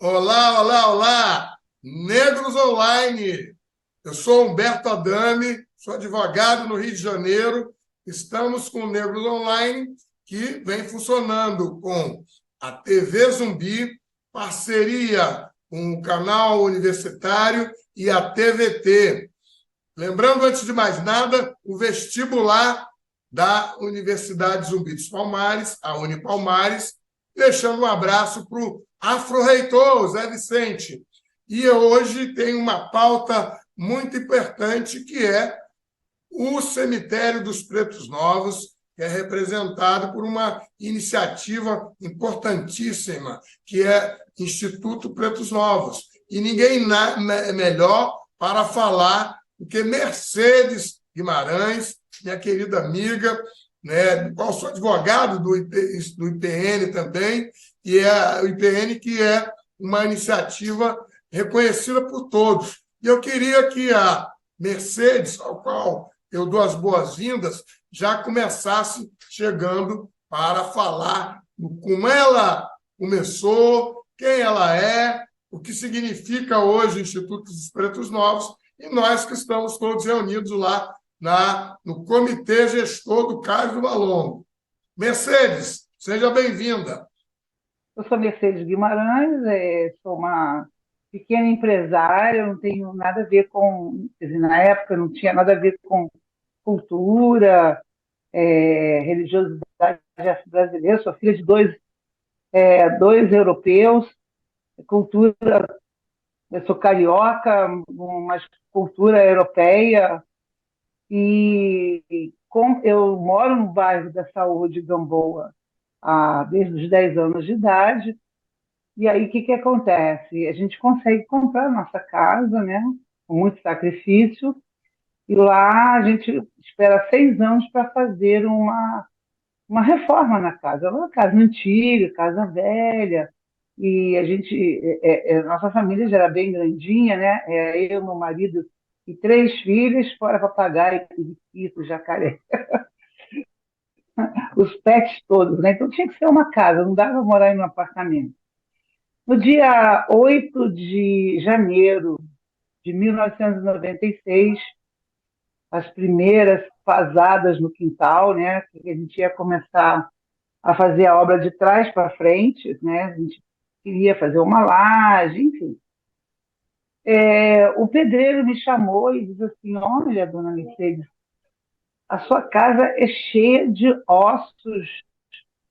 Olá, olá, olá! Negros Online. Eu sou Humberto Adame, sou advogado no Rio de Janeiro. Estamos com o Negros Online, que vem funcionando com a TV Zumbi, parceria com o canal universitário e a TVT. Lembrando, antes de mais nada, o vestibular da Universidade Zumbi dos Palmares, a Unipalmares, deixando um abraço para o Afro-reitor, Zé Vicente. E hoje tem uma pauta muito importante, que é o Cemitério dos Pretos Novos, que é representado por uma iniciativa importantíssima, que é Instituto Pretos Novos. E ninguém é melhor para falar do que Mercedes Guimarães, minha querida amiga, né, do qual sou advogado do IPN também, e é o IPN, que é uma iniciativa reconhecida por todos. E eu queria que a Mercedes, ao qual eu dou as boas-vindas, já começasse chegando para falar como ela começou, quem ela é, o que significa hoje o Instituto dos Pretos Novos, e nós que estamos todos reunidos lá no Comitê Gestor do Cais do Valongo. Mercedes, seja bem-vinda. Eu sou Mercedes Guimarães, sou uma pequena empresária, não tenho nada a ver com, quer dizer, na época não tinha nada a ver com cultura, religiosidade brasileira, sou filha de dois europeus, cultura, eu sou carioca, mas cultura europeia, eu moro no bairro da Saúde, Gamboa, desde os 10 anos de idade. E aí, o que que acontece? A gente consegue comprar a nossa casa, né? Com muito sacrifício, e lá a gente espera 6 anos para fazer uma reforma na casa. É uma casa antiga, casa velha, e nossa família já era bem grandinha, né? Eu, meu marido e 3 filhos, fora papagaio, periquito, jacaré, os pets todos, né? Então tinha que ser uma casa, não dava para morar em um apartamento. No dia 8 de janeiro de 1996, as primeiras fazadas no quintal, né? Que a gente ia começar a fazer a obra de trás para frente, né? A gente queria fazer uma laje, enfim. O pedreiro me chamou e disse assim: Olha, dona Mercedes, a sua casa é cheia de ossos,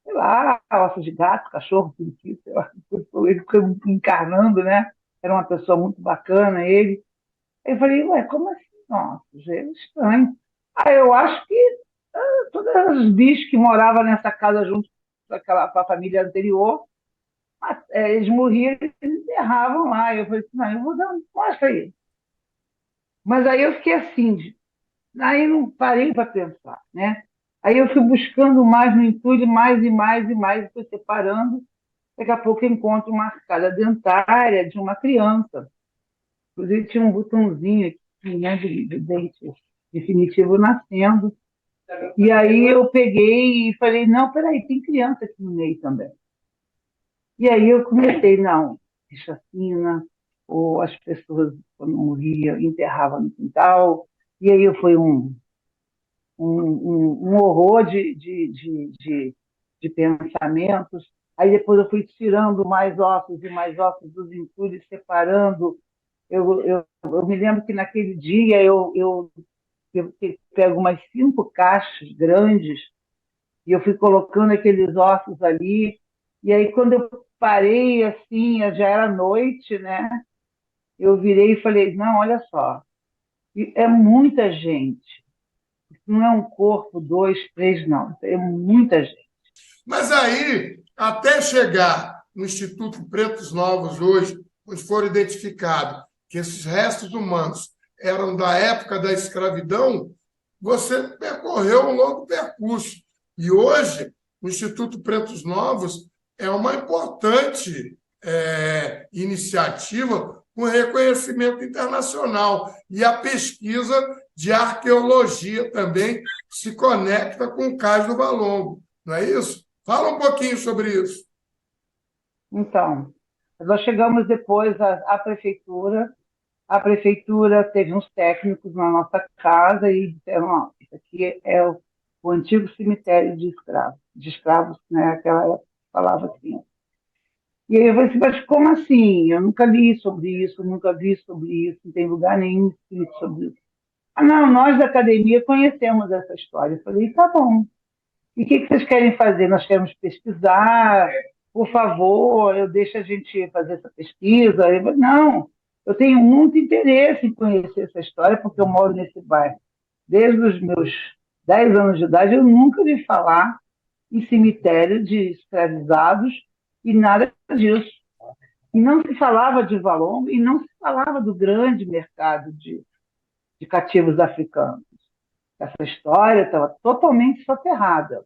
sei lá, ossos de gato, cachorro, periquito, sei lá. Ele ficou encarnando, né? Era uma pessoa muito bacana, ele. Eu falei, ué, como assim? Nossa, é estranho. Eu acho que todos os bichos que moravam nessa casa junto com a família anterior, eles morriam, eles enterravam lá. Eu falei, não, eu vou dar, mostra aí. Mas aí eu fiquei assim, aí não parei para pensar, né? Aí eu fui buscando mais no entulho, mais e mais e mais, fui separando. Daqui a pouco eu encontro uma arcada dentária de uma criança. Inclusive tinha um botãozinho aqui, né, de dente definitivo nascendo. E aí eu peguei e falei, não, peraí, tem criança aqui no meio também. E aí eu comecei, não, chacina, ou as pessoas, quando morriam, enterravam no quintal. E aí foi um horror de pensamentos. Aí depois eu fui tirando mais ossos e mais ossos dos entulhos, separando. Eu me lembro que naquele dia eu pego umas 5 caixas grandes e eu fui colocando aqueles ossos ali. E aí, quando eu parei, assim, já era noite, né? Eu virei e falei, não, olha só, é muita gente. Não é um corpo, dois, três, não. É muita gente. Mas aí, até chegar no Instituto Pretos Novos hoje, onde foram identificados que esses restos humanos eram da época da escravidão, você percorreu um longo percurso. E hoje, o Instituto Pretos Novos é uma importante iniciativa com reconhecimento internacional. E a pesquisa de arqueologia também se conecta com o Cais do Valongo, não é isso? Fala um pouquinho sobre isso. Então, Nós chegamos depois à prefeitura. A prefeitura teve uns técnicos na nossa casa e disseram, ó, isso aqui é o antigo cemitério de escravos, né? Aquela época falava assim. E aí eu falei assim, mas como assim? Eu nunca li sobre isso, nunca vi sobre isso, não tem lugar nenhum escrito sobre isso. Ah, não, nós da academia conhecemos essa história. Eu falei, tá bom. E o que vocês querem fazer? Nós queremos pesquisar, por favor, eu deixo a gente fazer essa pesquisa. Eu falei, não, eu tenho muito interesse em conhecer essa história, porque eu moro nesse bairro. Desde os meus 10 anos de idade, eu nunca ouvi falar em cemitério de escravizados e nada disso. E não se falava de Valongo e não se falava do grande mercado de cativos africanos. Essa história estava totalmente soterrada.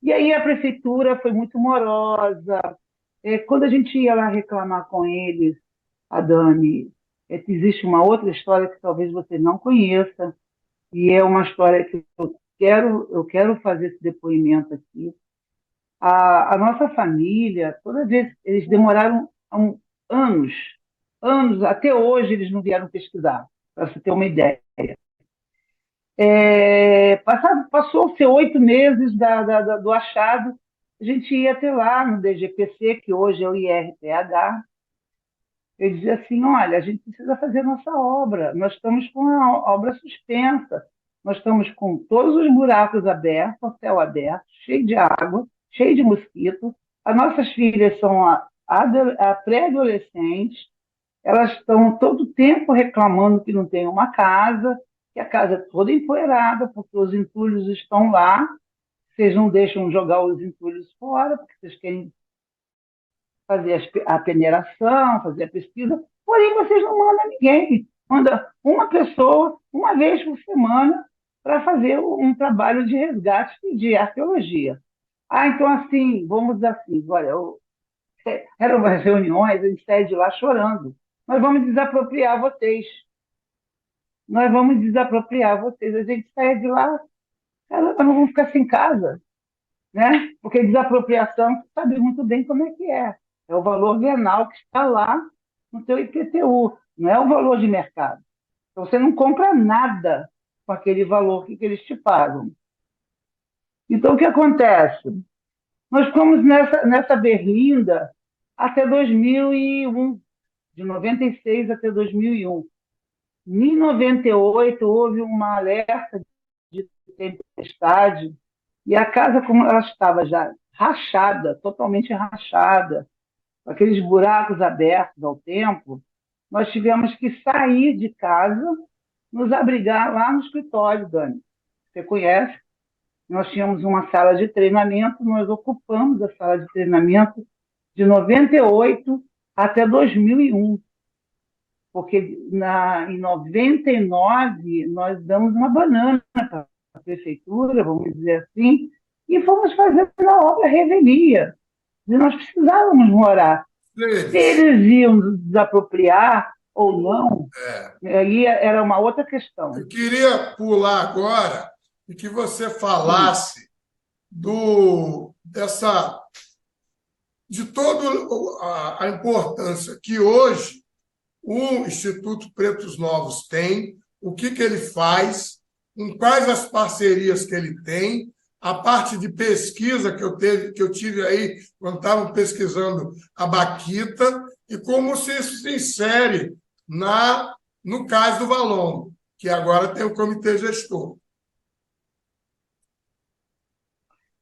E aí a prefeitura foi muito morosa. Quando a gente ia lá reclamar com eles, a Dani, que existe uma outra história que talvez você não conheça, e é uma história que eu quero fazer esse depoimento aqui. A nossa família, toda vez, eles demoraram anos, anos, até hoje eles não vieram pesquisar, para você ter uma ideia. Passou-se 8 meses do achado, a gente ia até lá no DGPC, que hoje é o IRPH, ele dizia assim, olha, a gente precisa fazer nossa obra, nós estamos com a obra suspensa, nós estamos com todos os buracos abertos, o céu aberto, cheio de água, cheio de mosquito, as nossas filhas são a pré-adolescentes, elas estão todo o tempo reclamando que não tem uma casa, que a casa é toda empoeirada, porque os entulhos estão lá, vocês não deixam jogar os entulhos fora, porque vocês querem fazer a peneiração, fazer a pesquisa, porém vocês não mandam ninguém. Manda uma pessoa, uma vez por semana, para fazer um trabalho de resgate e de arqueologia. Ah, então assim, vamos assim, olha, eram umas reuniões, a gente saía de lá chorando. Nós vamos desapropriar vocês. Nós vamos desapropriar vocês. A gente saia de lá, nós não vamos ficar sem casa, né? Porque desapropriação, você sabe muito bem como é que é. É o valor venal que está lá no teu IPTU, não é o valor de mercado. Então, você não compra nada com aquele valor que eles te pagam. Então, o que acontece? Nós ficamos nessa berlinda até 2001, de 96 até 2001. Em 98, houve uma alerta de tempestade e a casa, como ela estava já rachada, totalmente rachada, com aqueles buracos abertos ao tempo, nós tivemos que sair de casa, nos abrigar lá no escritório, Dani. Você conhece? Nós tínhamos uma sala de treinamento, nós ocupamos a sala de treinamento de 98 até 2001, porque em 99 nós damos uma banana para a prefeitura, vamos dizer assim, e fomos fazer a obra revelia. E nós precisávamos morar. Se eles iam nos desapropriar ou não, aí era uma outra questão. Eu queria pular agora e que você falasse de toda a importância que hoje o Instituto Pretos Novos tem, o que ele faz, com quais as parcerias que ele tem, a parte de pesquisa que eu tive aí quando estavam pesquisando a Baquita, e como isso se insere no caso do Valongo, que agora tem o comitê gestor.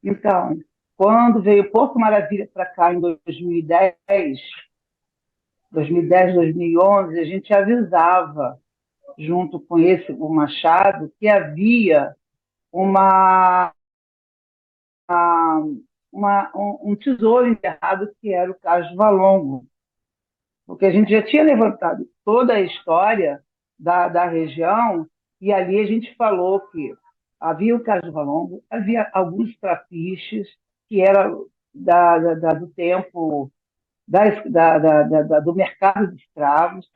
Então, quando veio Porto Maravilha para cá em 2010, 2011, a gente avisava, junto com o Machado, que havia um tesouro enterrado que era o caso Valongo, porque a gente já tinha levantado toda a história da região e ali a gente falou que havia o caso Valongo, havia alguns trapiches que eram do tempo do mercado de escravos,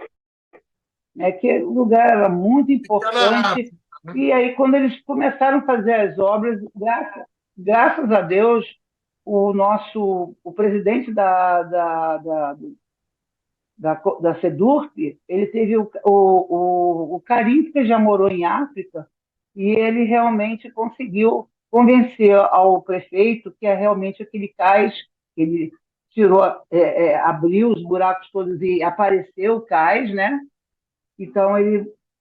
né, que o lugar era muito importante. E aí, quando eles começaram a fazer as obras, graças a Deus, o presidente da SEDURP, ele teve o carinho, porque já morou em África, e ele realmente conseguiu convencer ao prefeito que é realmente aquele cais, que ele tirou, abriu os buracos todos e apareceu o cais, né? Então,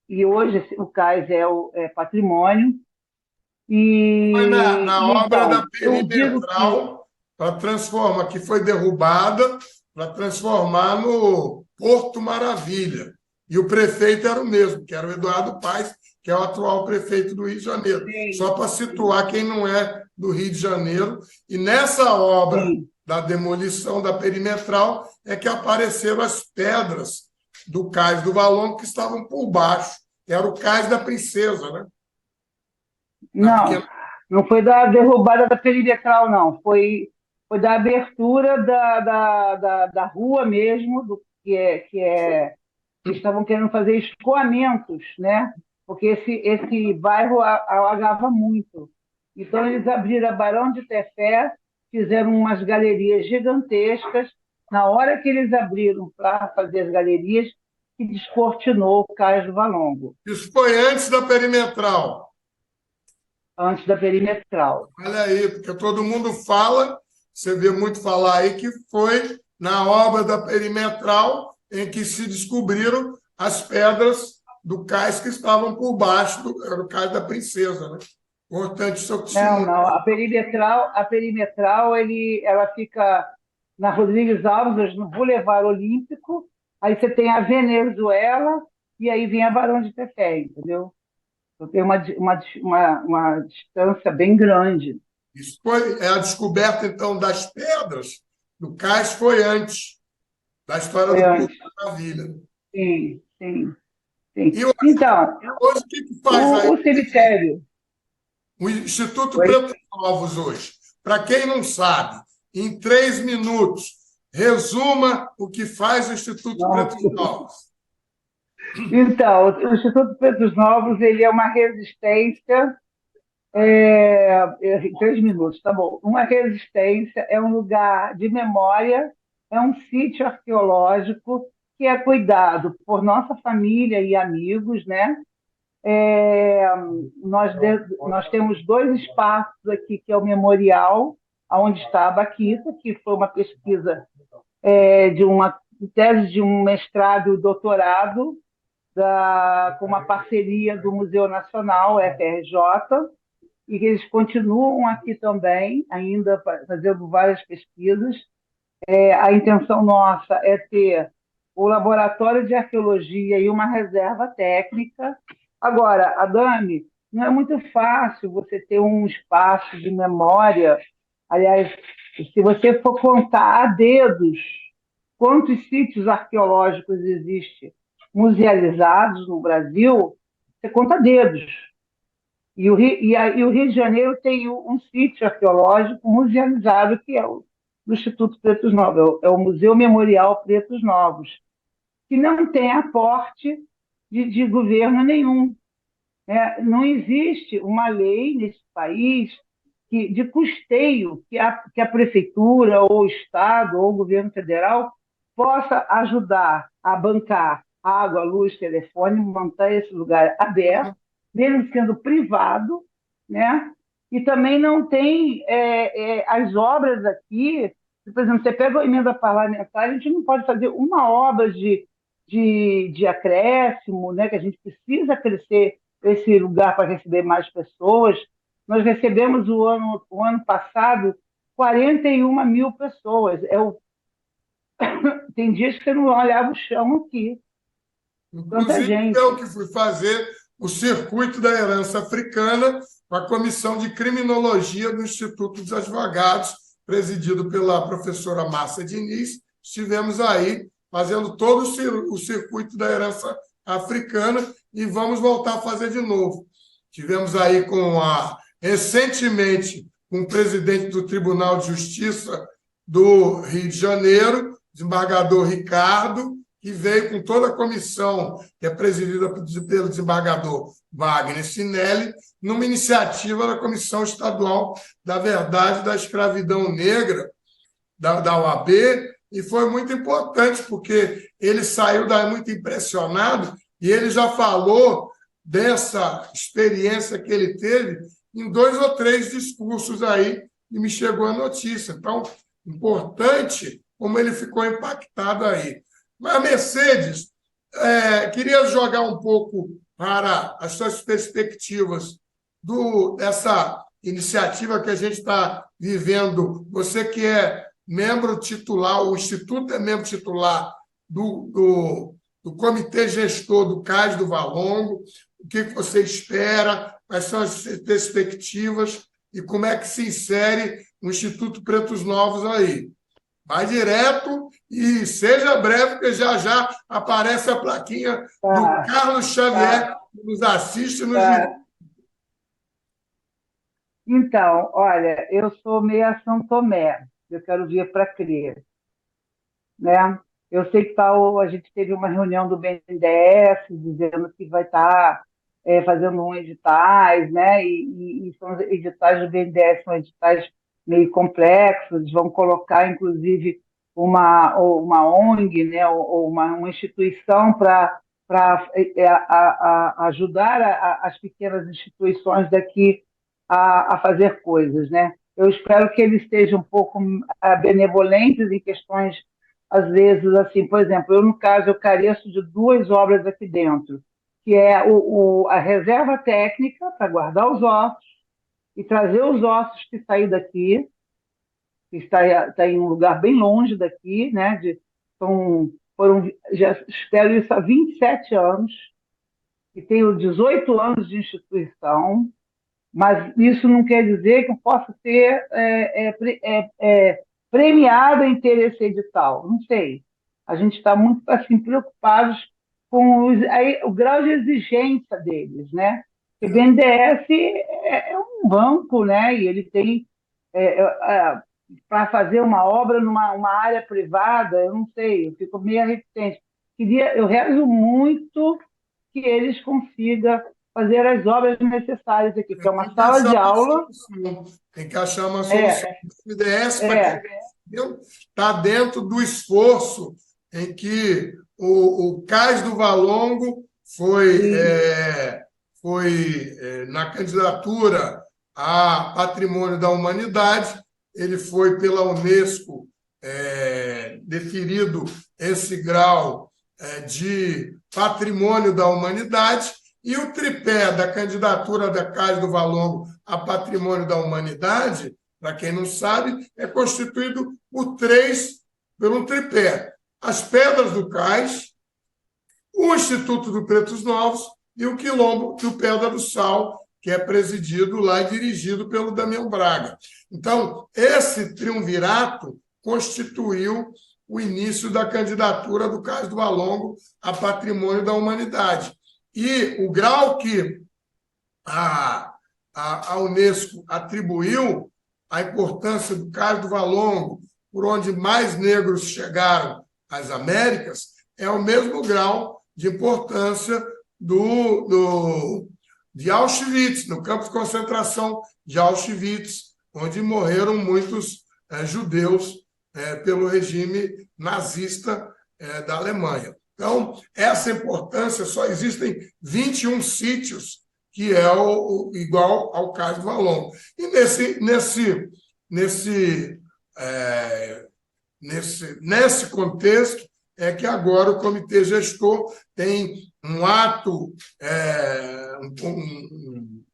e hoje o cais é patrimônio, Foi na obra da então, eu digo que Perimetral, para transformar, que foi derrubada, para transformar no Porto Maravilha. E o prefeito era o mesmo, que era o Eduardo Paes, que é o atual prefeito do Rio de Janeiro. sim, Só para situar quem não é do Rio de Janeiro. E nessa obra sim. da demolição da Perimetral é que apareceram as pedras do Cais do Valongo que estavam por baixo. Era o Cais da Princesa, né? Da Não, pequena. não foi da derrubada da perimetral, não. Foi da abertura da rua mesmo, que estavam querendo fazer escoamentos, né? Porque esse bairro alagava muito. Então, eles abriram a Barão de Tefé, fizeram umas galerias gigantescas. Na hora que eles abriram para fazer as galerias, que descortinou o Cais do Valongo, Isso foi antes da Perimetral. antes da perimetral. Olha aí, porque todo mundo fala, você vê muito falar aí, que foi na obra da Perimetral em que se descobriram as pedras do cais que estavam por baixo era o cais da Princesa, né? Importante seu Não, testemunho. não. A perimetral, ela fica na Rodrigues Alves, no Boulevard Olímpico. Aí você tem a Venezuela e aí vem a Barão de Tefé, entendeu? Então tem uma distância bem grande. Isso foi, a descoberta, então, das pedras do cais foi antes da história Foi do Porto antes. Maravilha. Sim, sim, sim. E hoje, Então, hoje o que faz aí o cemitério. o Instituto Oi? Pretos Novos hoje? Para quem não sabe, em 3 minutos, resuma o que faz o Instituto Pretos Nossa. Novos. Então, o Instituto Pretos Novos, ele é uma resistência. Em 3 minutos, tá bom. Uma resistência é um lugar de memória, é um sítio arqueológico que é cuidado por nossa família e amigos, né? É, nós temos dois espaços aqui, que é o memorial, onde está a Baquita, que foi uma pesquisa de uma tese de um mestrado e doutorado com uma parceria do Museu Nacional, FRJ, e que eles continuam aqui também, ainda fazendo várias pesquisas. A intenção nossa é ter o laboratório de arqueologia e uma reserva técnica. Agora, Adame, não é muito fácil você ter um espaço de memória. Aliás, se você for contar a dedos quantos sítios arqueológicos existem musealizados no Brasil, você conta a dedos. E o Rio de Janeiro tem um sítio arqueológico musealizado, que é o do Instituto Pretos Novos, é o Museu Memorial Pretos Novos, que não tem aporte de governo nenhum, né? Não existe uma lei nesse país de custeio que a prefeitura, ou o Estado, ou o governo federal possa ajudar a bancar água, luz, telefone, manter esse lugar aberto, mesmo sendo privado, né? E também não tem as obras aqui. Por exemplo, você pega a emenda parlamentar, a gente não pode fazer uma obra de acréscimo, né? Que a gente precisa crescer esse lugar para receber mais pessoas. Nós recebemos o ano passado 41 mil pessoas. Tem dias que você não olhava o chão aqui. Tanta Inclusive, eu gente. que fui fazer o circuito da herança africana com a Comissão de Criminologia do Instituto dos Advogados, presidido pela professora Márcia Diniz. Estivemos aí fazendo todo o circuito da herança africana e vamos voltar a fazer de novo. Tivemos aí recentemente com o presidente do Tribunal de Justiça do Rio de Janeiro, desembargador Ricardo, que que veio com toda a comissão, que é presidida pelo desembargador Wagner Sinelli, numa iniciativa da Comissão Estadual da Verdade da Escravidão Negra, da OAB, e foi muito importante, porque ele saiu daí muito impressionado e ele já falou dessa experiência que ele teve em 2 ou 3 discursos aí, e me chegou a notícia. Então, importante como ele ficou impactado aí. Mas, Mercedes, queria jogar um pouco para as suas perspectivas dessa iniciativa que a gente está vivendo. Você que é membro titular, o Instituto é membro titular do Comitê Gestor do Cais do Valongo, o que você espera, quais são as perspectivas e como é que se insere o Instituto Pretos Novos aí. Vai direto e seja breve, porque já aparece a plaquinha do Carlos Xavier, que nos assiste nos Então, olha, eu sou meia São Tomé, eu quero vir para crer, né? Eu sei que a gente teve uma reunião do BNDES dizendo que vai estar fazendo editais, né? E são os editais do BNDES, são editais meio complexos, vão colocar, inclusive, uma ONG, né? ou uma instituição para ajudar as pequenas instituições daqui a fazer coisas, né? Eu espero que eles estejam um pouco benevolentes em questões, às vezes, assim, por exemplo, eu, no caso, eu careço de 2 obras aqui dentro, que é a reserva técnica para guardar os ossos e trazer os ossos que saíram daqui, que está em um lugar bem longe daqui, né? Já espero isso há 27 anos, e tenho 18 anos de instituição, mas isso não quer dizer que eu possa ser premiada em ter esse edital. Não sei. A gente está muito assim, preocupados com o grau de exigência deles, né? O BNDES é um banco, né? E ele tem para fazer uma obra numa área privada, eu não sei, eu fico meio reticente. Eu rezo muito que eles consigam fazer as obras necessárias aqui, que é uma sala de aula. Tem que achar uma solução. O BNDES está dentro do esforço em que o Cais do Valongo foi na candidatura a Patrimônio da Humanidade, ele foi pela Unesco deferido esse grau de Patrimônio da Humanidade, e o tripé da candidatura da Cais do Valongo a Patrimônio da Humanidade, para quem não sabe, é constituído por um tripé: as Pedras do Cais, o Instituto do Pretos Novos e o Quilombo do Pedra do Sal, que é presidido lá e dirigido pelo Damião Braga. Então, esse triunvirato constituiu o início da candidatura do Cais do Valongo a Patrimônio da Humanidade. E o grau que a Unesco atribuiu à importância do Cais do Valongo, por onde mais negros chegaram às Américas, é o mesmo grau de importância de Auschwitz, no campo de concentração de Auschwitz, onde morreram muitos judeus pelo regime nazista da Alemanha. Então, essa importância, só existem 21 sítios que é igual ao Cais do Valongo. E nesse contexto é que agora o Comitê Gestor tem um ato,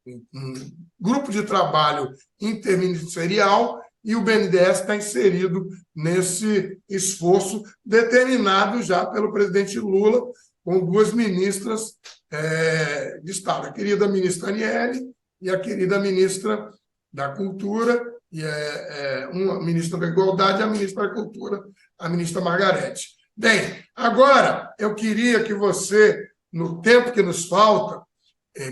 um grupo de trabalho interministerial, e o BNDES está inserido nesse esforço determinado já pelo presidente Lula, com 2 ministras de Estado, a querida ministra Aniele e a querida ministra da Cultura, e uma ministra da Igualdade e a ministra da Cultura, a ministra Margarete. Bem, agora eu queria que você, no tempo que nos falta,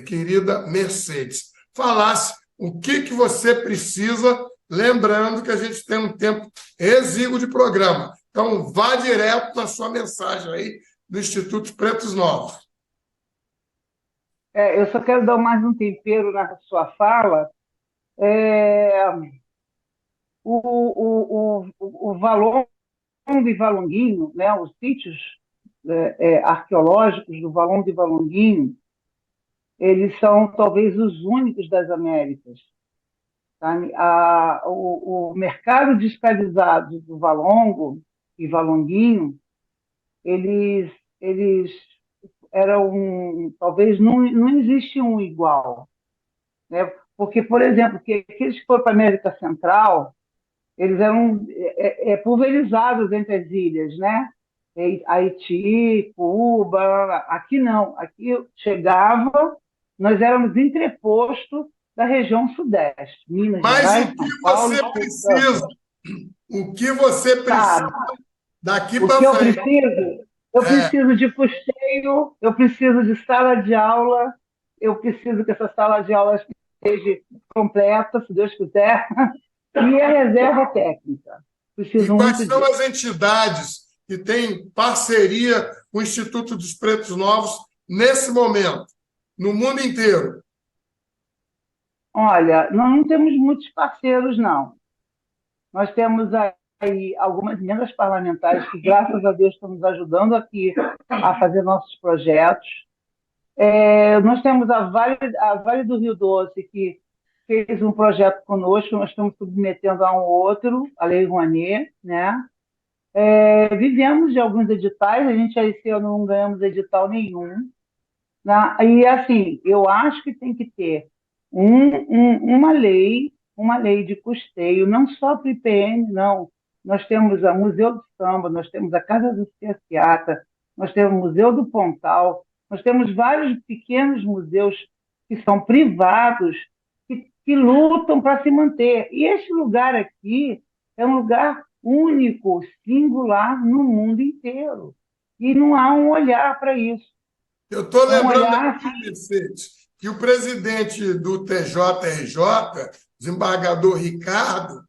querida Mercedes, falasse o que você precisa, lembrando que a gente tem um tempo exíguo de programa. Então, vá direto na sua mensagem aí, do Instituto Pretos Novos. Eu só quero dar mais um tempero na sua fala. É, o Valongo e Valonguinho, né, os sítios arqueológicos do Valongo e Valonguinho, eles são talvez os únicos das Américas. Tá? O mercado de escravizados do Valongo e Valonguinho, eles eram, talvez não existe um igual, né? Porque, por exemplo, que aqueles que foram para a América Central, eles eram pulverizados entre as ilhas, né? Haiti, Cuba, aqui não, aqui chegava, nós éramos entreposto da região sudeste, Minas Mas Gerais, o São que Paulo, você precisa? O que você precisa sabe? daqui O para que eu frente? preciso? Eu preciso de custeio, eu preciso de sala de aula, eu preciso que essa sala de aula esteja completa, se Deus quiser, e a reserva técnica. E Preciso quais muito são disso. as entidades que têm parceria com o Instituto dos Pretos Novos nesse momento, no mundo inteiro? Olha, nós não temos muitos parceiros, não. Nós temos aí algumas emendas parlamentares que, graças a Deus, estão nos ajudando aqui a fazer nossos projetos. Nós temos a Vale do Rio Doce, que fez um projeto conosco, nós estamos submetendo a um outro, a Lei Rouanet, né? Vivemos de alguns editais, a gente esse ano não ganhamos edital nenhum, né? E assim, eu acho que tem que ter uma lei de custeio, não só para o IPN, não. Nós temos o Museu do Samba, nós temos a Casa do Ciaciata, nós temos o Museu do Pontal, nós temos vários pequenos museus que são privados, que lutam para se manter. E este lugar aqui é um lugar único, singular no mundo inteiro. E não há um olhar para isso. Eu estou É um lembrando olhar aqui, Mercedes, que o presidente do TJRJ, desembargador Ricardo,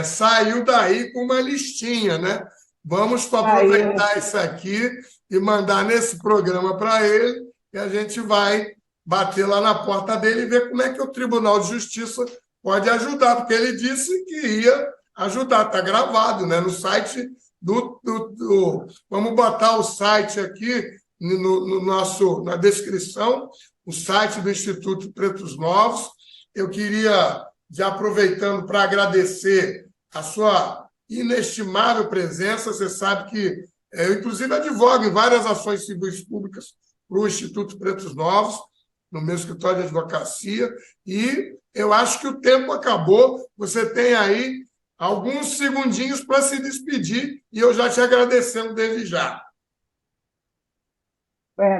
saiu daí com uma listinha, né? Vamos aí. aproveitar isso aqui e mandar nesse programa para ele, e a gente vai bater lá na porta dele e ver como é que o Tribunal de Justiça pode ajudar, porque ele disse que ia ajudar, está gravado, né? No site Vamos botar o site aqui na descrição, o site do Instituto Pretos Novos. Eu queria, já aproveitando para agradecer a sua inestimável presença. Você sabe que eu, inclusive, advogo em várias ações civis públicas para o Instituto Pretos Novos, no meu escritório de advocacia, e eu acho que o tempo acabou. Você tem aí alguns segundinhos para se despedir, e eu já te agradecendo desde já.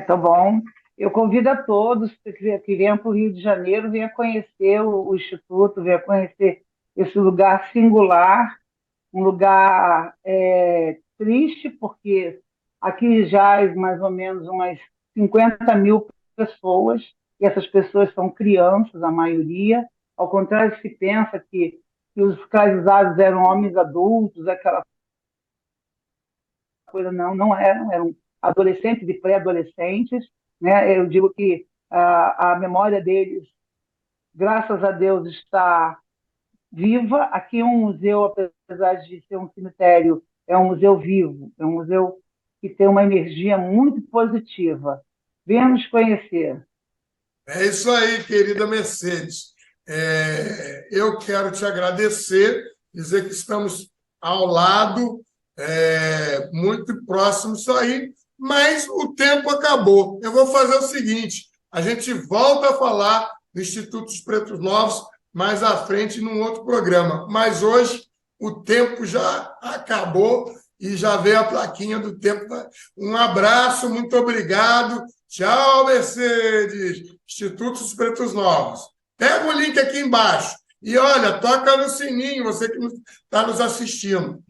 Tá bom. Eu convido a todos que venham para o Rio de Janeiro, venham conhecer o Instituto, venham conhecer esse lugar singular, um lugar triste, porque aqui jaz mais ou menos umas 50 mil pessoas, e essas pessoas são crianças, a maioria. Ao contrário, se pensa que os escravizados eram homens adultos, aquela coisa, não eram adolescentes e pré-adolescentes, né? Eu digo que a memória deles, graças a Deus, está viva. Aqui é um museu, apesar de ser um cemitério, é um museu vivo, é um museu que tem uma energia muito positiva. Venha nos conhecer. É isso aí, querida Mercedes. Eu quero te agradecer, dizer que estamos ao lado, muito próximos aí, mas o tempo acabou. Eu vou fazer o seguinte: a gente volta a falar do Instituto dos Pretos Novos mais à frente num outro programa. Mas hoje o tempo já acabou e já veio a plaquinha do tempo. Um abraço, muito obrigado. Tchau, Mercedes. Instituto dos Pretos Novos. Pega o link aqui embaixo e olha, toca no sininho, você que está nos assistindo.